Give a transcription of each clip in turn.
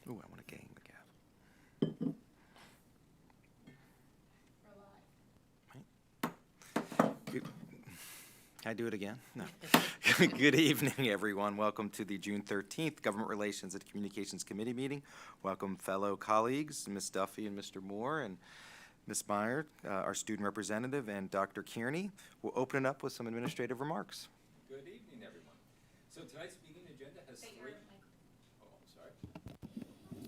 Ooh, I want to gang the gavel. Good. Can I do it again? No. Good evening, everyone. Welcome to the June 13th Government Relations and Communications Committee meeting. Welcome, fellow colleagues, Ms. Duffy and Mr. Moore, and Ms. Meyer, our student representative, and Dr. Kearney. We'll open it up with some administrative remarks. Good evening, everyone. So tonight's meeting agenda has three. Oh, I'm sorry.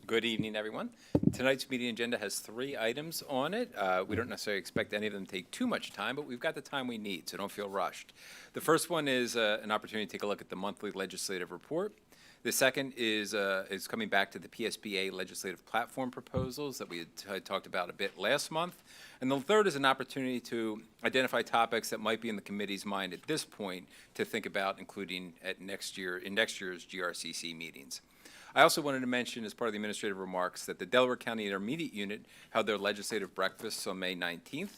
Good evening, everyone. Tonight's meeting agenda has 3 items on it. We don't necessarily expect any of them to take too much time, but we've got the time we need, so don't feel rushed. The first one is an opportunity to take a look at the monthly legislative report. The second is coming back to the PSBA legislative platform proposals that we had talked about a bit last month. And the third is an opportunity to identify topics that might be in the committee's mind at this point to think about including in next year's GRCC meetings. I also wanted to mention, as part of the administrative remarks, that the Delaware County Intermediate Unit held their legislative breakfast on May 19th.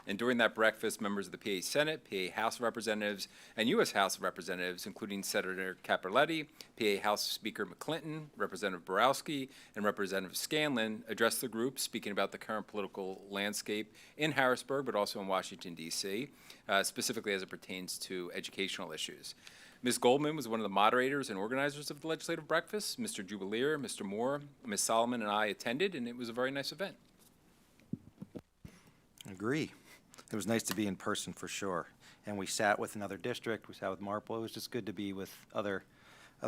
And during that breakfast, members of the PA Senate, PA House of Representatives, and U.S. House of Representatives, including Senator Cappelletti, PA House Speaker McClinton, Representative Borowski, and Representative Scanlon, addressed the group, speaking about the current political landscape in Harrisburg, but also in Washington, D.C., specifically as it pertains to educational issues. Ms. Goldman was one of the moderators and organizers of the legislative breakfast. Mr. Jubileer, Mr. Moore, Ms. Solomon, and I attended, and it was a very nice event. Agree. It was nice to be in person for sure. And we sat with another district. We sat with Marple. It was just good to be with other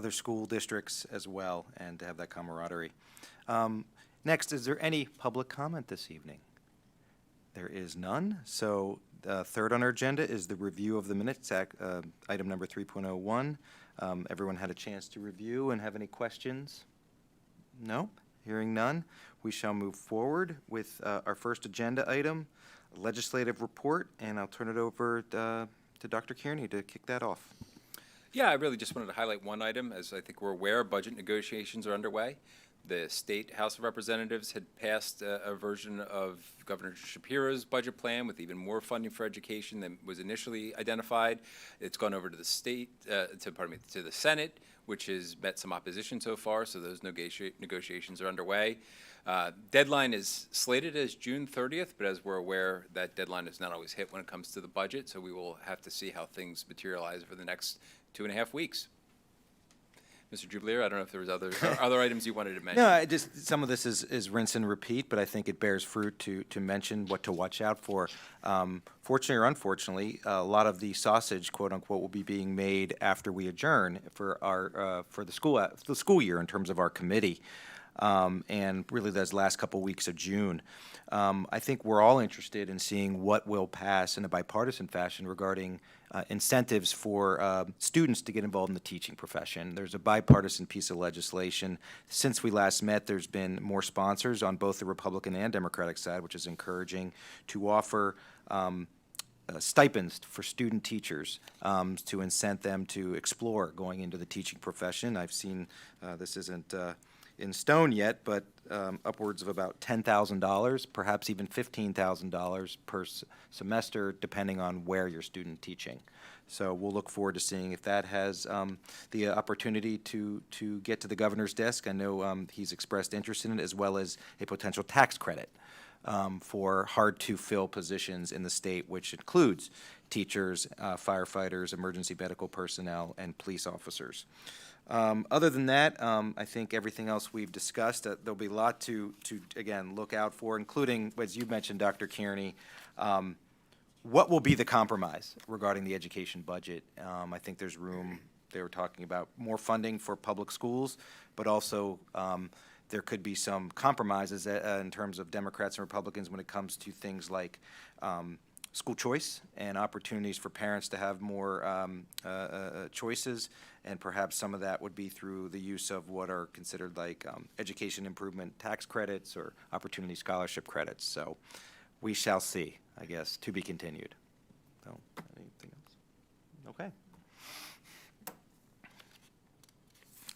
school districts as well and to have that camaraderie. Next, is there any public comment this evening? There is none. So third on our agenda is the review of the minutes, item number 3.01. Everyone had a chance to review and have any questions? No? Hearing none, we shall move forward with our first agenda item, legislative report, and I'll turn it over to Dr. Kearney to kick that off. Yeah, I really just wanted to highlight one item. As I think we're aware, budget negotiations are underway. The State House of Representatives had passed a version of Governor Shapiro's budget plan with even more funding for education than was initially identified. It's gone over to the to the Senate, which has met some opposition so far, so those negotiations are underway. Deadline is slated as June 30th, but as we're aware, that deadline is not always hit when it comes to the budget, so we will have to see how things materialize over the next 2.5 weeks. Mr. Jubileer, I don't know if there was other items you wanted to mention. No, just some of this is rinse and repeat, but I think it bears fruit to mention what to watch out for. Fortunately or unfortunately, a lot of the sausage, quote unquote, will be being made after we adjourn for our for the school year in terms of our committee, and really those last couple weeks of June. I think we're all interested in seeing what will pass in a bipartisan fashion regarding incentives for students to get involved in the teaching profession. There's a bipartisan piece of legislation. Since we last met, there's been more sponsors on both the Republican and Democratic side, which is encouraging, to offer stipends for student teachers to incent them to explore going into the teaching profession. I've seen, this isn't in stone yet, but upwards of about $10,000, perhaps even $15,000 per semester, depending on where you're student teaching. So we'll look forward to seeing if that has the opportunity to get to the governor's desk. I know he's expressed interest in it, as well as a potential tax credit for hard-to-fill positions in the state, which includes teachers, firefighters, emergency medical personnel, and police officers. Other than that, I think everything else we've discussed, there'll be a lot to again, look out for, including, as you mentioned, Dr. Kearney, what will be the compromise regarding the education budget? I think there's room. They were talking about more funding for public schools, but also there could be some compromises in terms of Democrats and Republicans when it comes to things like school choice and opportunities for parents to have more choices, and perhaps some of that would be through the use of what are considered like education improvement tax credits or opportunity scholarship credits. So we shall see, I guess, to be continued. So, anything else? Okay.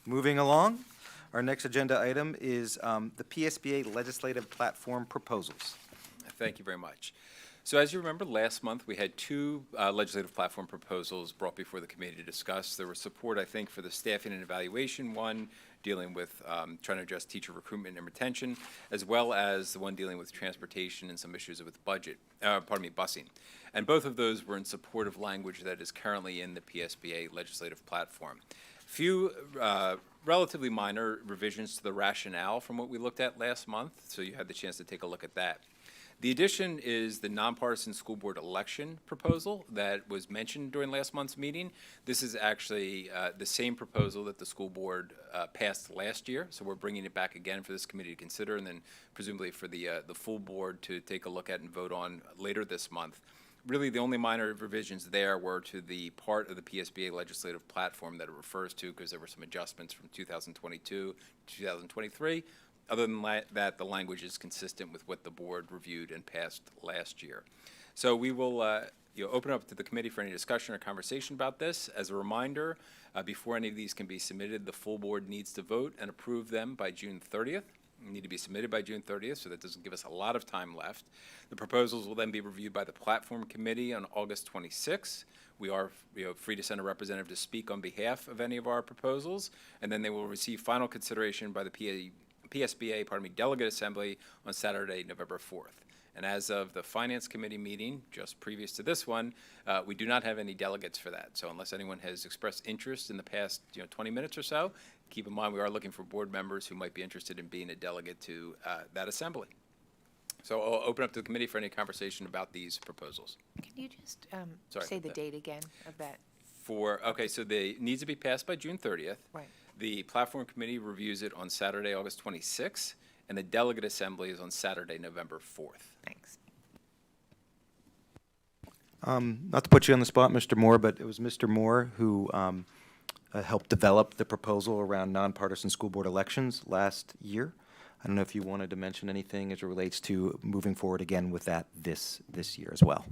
Moving along, our next agenda item is the PSBA legislative platform proposals. Thank you very much. So as you remember, last month we had 2 legislative platform proposals brought before the committee to discuss. There was support, I think, for the staffing and evaluation one, dealing with trying to address teacher recruitment and retention, as well as the one dealing with transportation and some issues with busing. And both of those were in support of language that is currently in the PSBA legislative platform. Few relatively minor revisions to the rationale from what we looked at last month, so you had the chance to take a look at that. The addition is the nonpartisan school board election proposal that was mentioned during last month's meeting. This is actually the same proposal that the school board passed last year, so we're bringing it back again for this committee to consider, and then presumably for the full board to take a look at and vote on later this month. Really, the only minor revisions there were to the part of the PSBA legislative platform that it refers to, because there were some adjustments from 2022 to 2023. Other than that, the language is consistent with what the board reviewed and passed last year. So we will open up to the committee for any discussion or conversation about this. As a reminder, before any of these can be submitted, the full board needs to vote and approve them by June 30th. They need to be submitted by June 30th, so that doesn't give us a lot of time left. The proposals will then be reviewed by the platform committee on August 26th. We are free to send a representative to speak on behalf of any of our proposals, and then they will receive final consideration by the PSBA Delegate Assembly on Saturday, November 4th. And as of the Finance Committee meeting, just previous to this one, we do not have any delegates for that. So unless anyone has expressed interest in the past 20 minutes or so, keep in mind we are looking for board members who might be interested in being a delegate to that assembly. So I'll open up to the committee for any conversation about these proposals. Can you just Sorry say about the that. date again of that? Okay, so they needs to be passed by June 30th. Right. The platform committee reviews it on Saturday, August 26th, and the delegate assembly is on Saturday, November 4th. Thanks. Not to put you on the spot, Mr. Moore, but it was Mr. Moore who helped develop the proposal around nonpartisan school board elections last year. I don't know if you wanted to mention anything as it relates to moving forward again with that this year as well.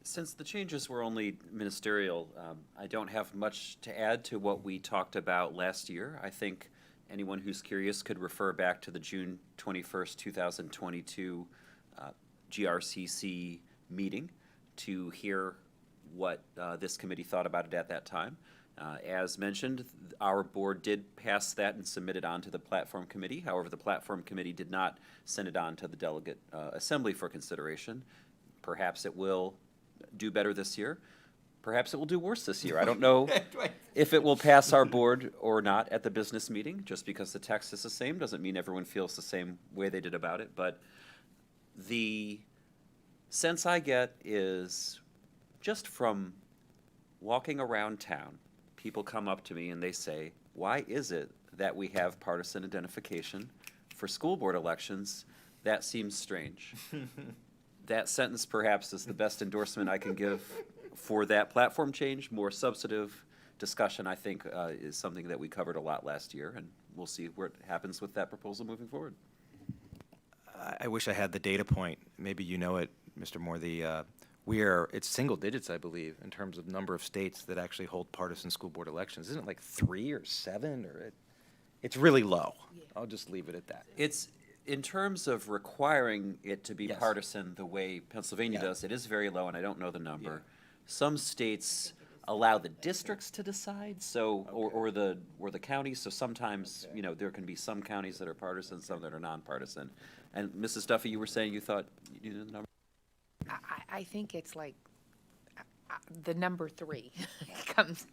Since the changes were only ministerial, I don't have much to add to what we talked about last year. I think anyone who's curious could refer back to the June 21st, 2022 GRCC meeting to hear what this committee thought about it at that time. As mentioned, our board did pass that and submit it on to the platform committee. However, the platform committee did not send it on to the delegate assembly for consideration. Perhaps it will do better this year. Perhaps it will do worse this year. I don't know if it will pass our board or not at the business meeting. Just because the text is the same doesn't mean everyone feels the same way they did about it. But the sense I get is just from walking around town, people come up to me and they say, why is it that we have partisan identification for school board elections? That seems strange. That sentence perhaps is the best endorsement I can give for that platform change. More substantive discussion, I think, is something that we covered a lot last year, and we'll see what happens with that proposal moving forward. I wish I had the data point. Maybe you know it, Mr. Moore. It's single digits, I believe, in terms of number of states that actually hold partisan school board elections. Isn't it like 3 or 7? It's really low. Yeah. I'll just leave it at that. It's in terms of requiring it to be Yes. partisan the way Pennsylvania Yeah. does, it is very low, and I don't know the number. Yeah. Some states allow the districts to decide, so or the counties. So sometimes there can be some counties that are partisan, some that are nonpartisan. And Mrs. Duffy, you were saying you thought you knew the number. I think it's like the number 3 comes.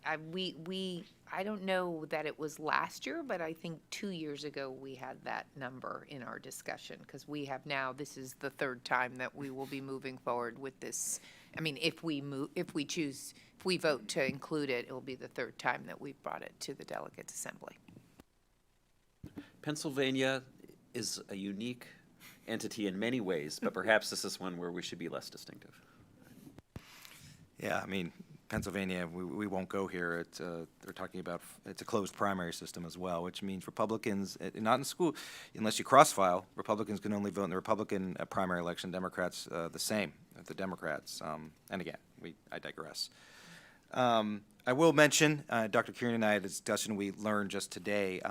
I don't know that it was last year, but I think 2 years ago we had that number in our discussion, because this is the 3rd time that we will be moving forward with this. I mean, if we vote to include it, it will be the 3rd time that we've brought it to the Delegates Assembly. Pennsylvania is a unique entity in many ways, but perhaps this is one where we should be less distinctive. Yeah, I mean, Pennsylvania, we won't go here. They're talking about, it's a closed primary system as well, which means Republicans, not in school, unless you cross-file, Republicans can only vote in the Republican primary election, Democrats the same, the Democrats. And again, I digress. I will mention, Dr. Kieran and I had a discussion we learned just today,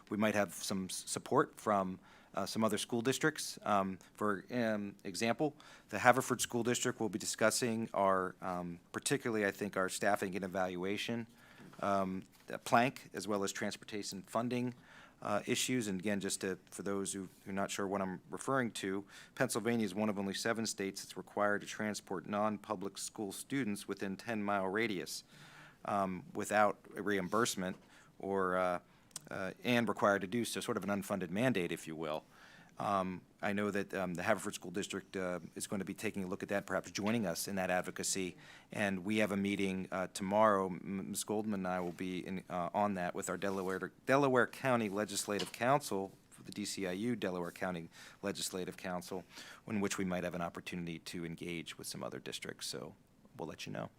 we might have some support from some other school districts. For example, the Haverford School District will be discussing particularly I think our staffing and evaluation plank, as well as transportation funding issues. And again, just for those who are not sure what I'm referring to, Pennsylvania is one of only 7 states that's required to transport non-public school students within 10-mile radius without a reimbursement or and required to do so, sort of an unfunded mandate, if you will. I know that the Haverford School District is going to be taking a look at that, perhaps joining us in that advocacy. And we have a meeting tomorrow. Ms. Goldman and I will be on that with our Delaware County Legislative Council, the DCIU Delaware County Legislative Council, in which we might have an opportunity to engage with some other districts. So we'll let you know.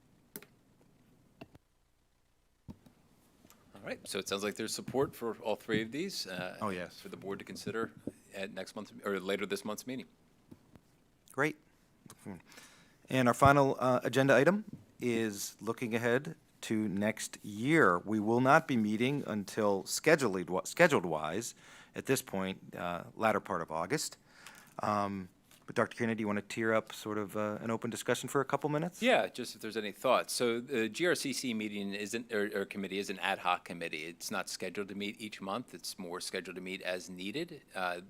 All right, so it sounds like there's support for all 3 of these. Oh, yes. For the board to consider at next month, or later this month's meeting. Great. And our final agenda item is looking ahead to next year. We will not be meeting until scheduled-wise, at this point, latter part of August. But Dr. Kiernan, do you want to tear up sort of an open discussion for a couple minutes? Yeah, just if there's any thoughts. So the GRCC meeting isn't, or committee is an ad hoc committee. It's not scheduled to meet each month. It's more scheduled to meet as needed.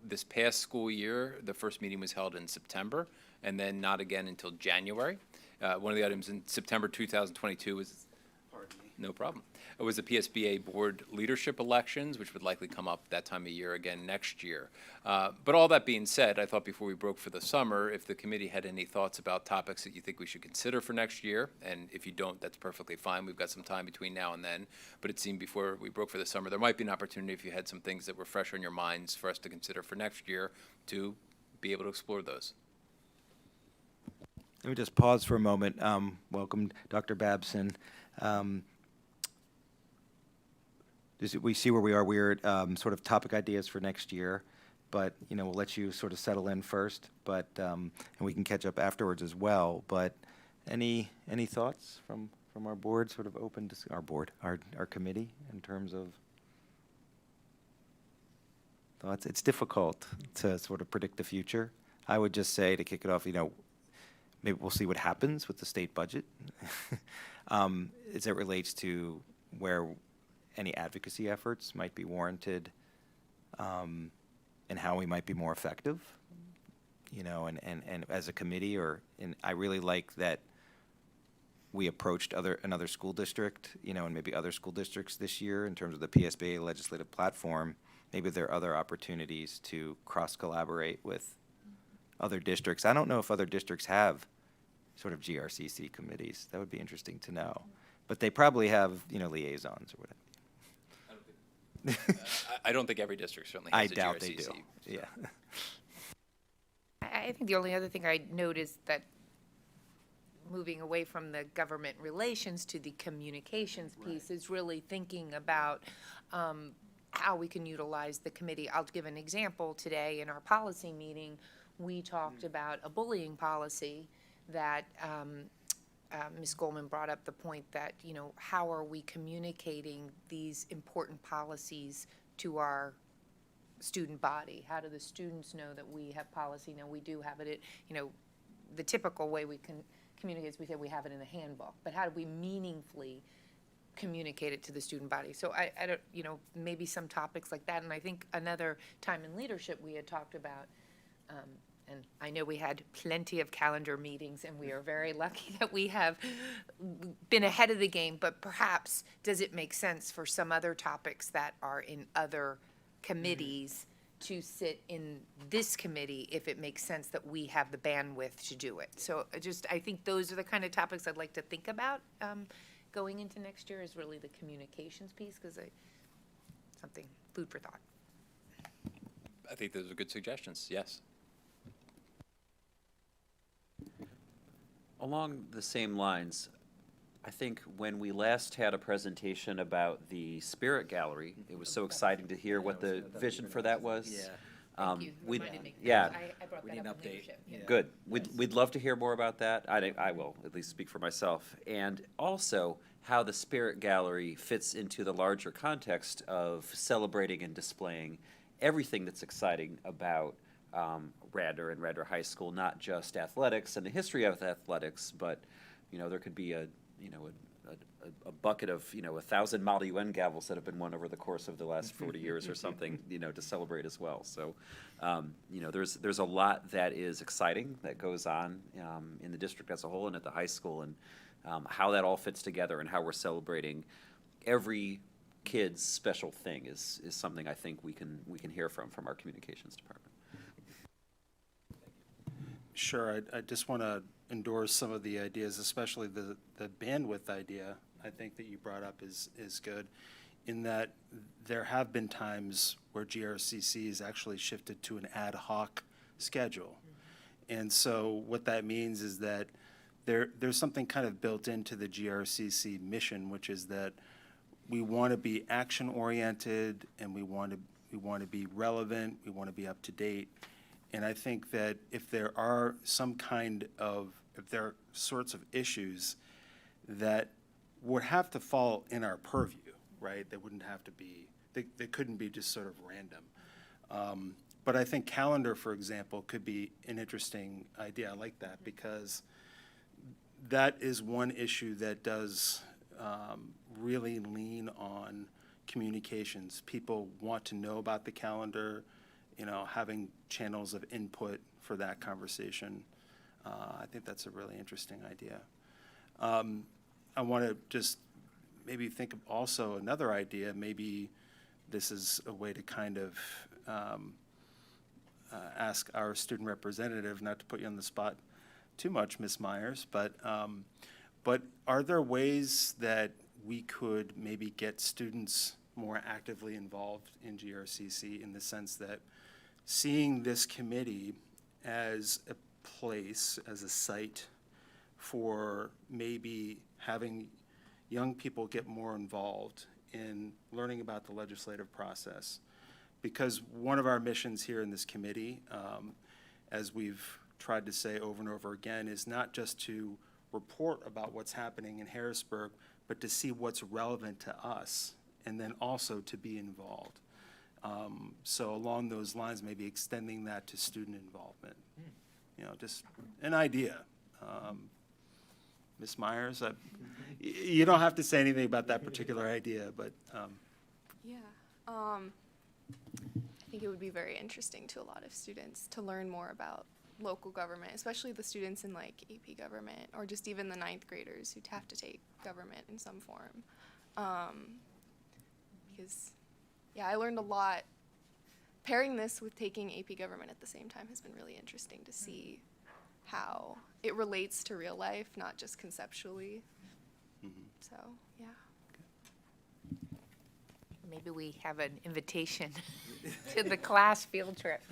This past school year, the first meeting was held in September, and then not again until January. One of the items in September 2022 was, pardon me, no problem. It was the PSBA board leadership elections, which would likely come up that time of year again next year. But all that being said, I thought before we broke for the summer, if the committee had any thoughts about topics that you think we should consider for next year, and if you don't, that's perfectly fine. We've got some time between now and then. But it seemed before we broke for the summer, there might be an opportunity if you had some things that were fresh on your minds for us to consider for next year to be able to explore those. Let me just pause for a moment. Welcome, Dr. Babson. We see where we are. We're at sort of topic ideas for next year, but we'll let you sort of settle in first. But and we can catch up afterwards as well. But any thoughts from our board? Sort of open to our committee in terms of thoughts. It's difficult to sort of predict the future. I would just say to kick it off, maybe we'll see what happens with the state budget as it relates to where any advocacy efforts might be warranted, and how we might be more effective, and as a committee, and I really like that we approached another school district, and maybe other school districts this year in terms of the PSBA legislative platform. Maybe there are other opportunities to cross-collaborate with other districts. I don't know if other districts have sort of GRCC committees. That would be interesting to know. But they probably have, liaisons or whatever. I don't think every district certainly has I a doubt GRCC. they do. Yeah. I think the only other thing I note is that moving away from the government relations to the communications piece is really thinking about how we can utilize the committee. I'll give an example. Today in our policy meeting, we talked about a bullying policy that Ms. Goldman brought up the point that, how are we communicating these important policies to our student body? How do the students know that we have policy? Now, we do have it, the typical way we can communicate is we say we have it in the handbook, but how do we meaningfully communicate it to the student body? So I don't, maybe some topics like that. And I think another time in leadership we had talked about, and I know we had plenty of calendar meetings, and we are very lucky that we have been ahead of the game, but perhaps does it make sense for some other topics that are in other committees to sit in this committee if it makes sense that we have the bandwidth to do it? So I think those are the kind of topics I'd like to think about going into next year, is really the communications piece, because something, food for thought. I think those are good suggestions, yes. Along the same lines, I think when we last had a presentation about the Spirit Gallery, it was so exciting to hear what the vision for that was. Yeah. Thank you. we'd- Reminded me. yeah. I brought We that need up an in update. leadership. Yeah. Good. We'd love to hear more about that. I will at least speak for myself. And also how the Spirit Gallery fits into the larger context of celebrating and displaying everything that's exciting about Radnor and Radnor High School, not just athletics and the history of athletics, but there could be a a bucket of, 1,000 Model UN gavels that have been won over the course of the last 40 years or something, to celebrate as well. So, there's a lot that is exciting that goes on in the district as a whole and at the high school, and how that all fits together and how we're celebrating every kid's special thing is something I think we can hear from our communications department. Sure, I just want to endorse some of the ideas, especially the bandwidth idea. I think that you brought up is good, in that there have been times where GRCC has actually shifted to an ad hoc schedule. And so what that means is that there's something kind of built into the GRCC mission, which is that we want to be action-oriented, and we want to be relevant, we want to be up to date. And I think that if there are if there are sorts of issues that would have to fall in our purview, right? They wouldn't have to be, they couldn't be just sort of random. But I think calendar, for example, could be an interesting idea. I like that, because that is one issue that does really lean on communications. People want to know about the calendar, having channels of input for that conversation. I think that's a really interesting idea. I want to just maybe think of also another idea. Maybe this is a way to kind of ask our student representative, not to put you on the spot too much, Ms. Myers, but are there ways that we could maybe get students more actively involved in GRCC, in the sense that seeing this committee as a place, as a site for maybe having young people get more involved in learning about the legislative process? Because one of our missions here in this committee, as we've tried to say over and over again, is not just to report about what's happening in Harrisburg, but to see what's relevant to us, and then also to be involved. So along those lines, maybe extending that to student involvement. Just an idea. Ms. Myers, you don't have to say anything about that particular idea, but. Yeah. I think it would be very interesting to a lot of students to learn more about local government, especially the students in like AP government, or just even the 9th graders who'd have to take government in some form. Because, yeah, I learned a lot. Pairing this with taking AP government at the same time has been really interesting to see how it relates to real life, not just conceptually. So, yeah. Maybe we have an invitation to the class field trip.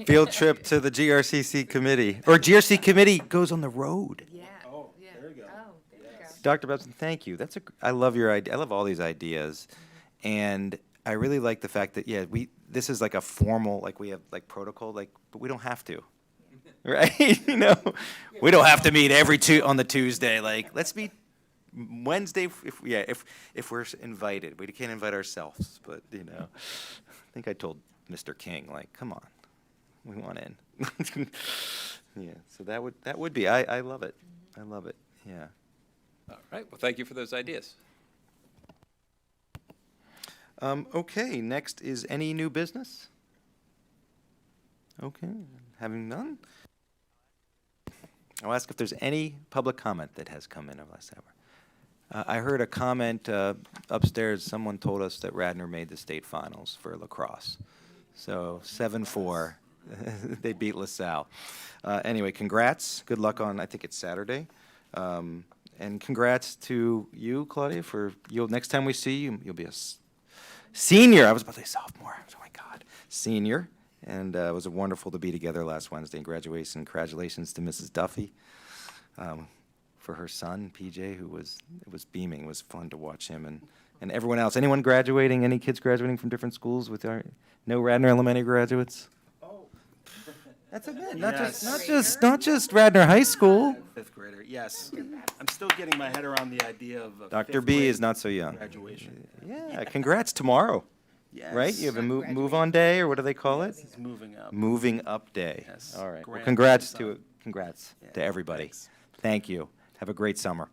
Field trip to the GRCC committee, or GRC committee goes on the road. Yeah. Oh, there you go. Oh, there you go. Dr. Bebson, thank you. I love your idea. I love all these ideas. And I really like the fact that, this is like a formal, like we have like protocol, but we don't have to. Right? We don't have to meet on the Tuesday. Let's meet Wednesday if we're invited. We can't invite ourselves, but I think I told Mr. King, come on, we want in. Yeah, so that would be. I love it. I love it. Yeah. All right, well, thank you for those ideas. Okay, next is any new business? Okay, having none, I'll ask if there's any public comment that has come in over the last hour. I heard a comment upstairs. Someone told us that Radnor made the state finals for lacrosse. So 7-4, they beat LaSalle. Anyway, congrats. Good luck on, I think it's Saturday. And congrats to you, Claudia, next time we see you, you'll be a senior. I was about to say sophomore. Oh my God, senior. And it was wonderful to be together last Wednesday in graduation. Congratulations to Mrs. Duffy for her son, PJ, it was beaming. It was fun to watch him and everyone else. Anyone graduating? Any kids graduating from different schools with no Radnor Elementary graduates? Oh. That's a bit. Yes. Not just Radnor High School. 5th grader, yes. I'm still getting my head around the idea of a Dr. fifth B grade is not so young. graduation. Yeah, congrats tomorrow. Yes. Right? You have a move on day, or what do they call it? It's moving up. Moving up day. Yes. All right. Well, Grand congrats son. to Yeah, everybody. thanks. Thank you. Have a great summer.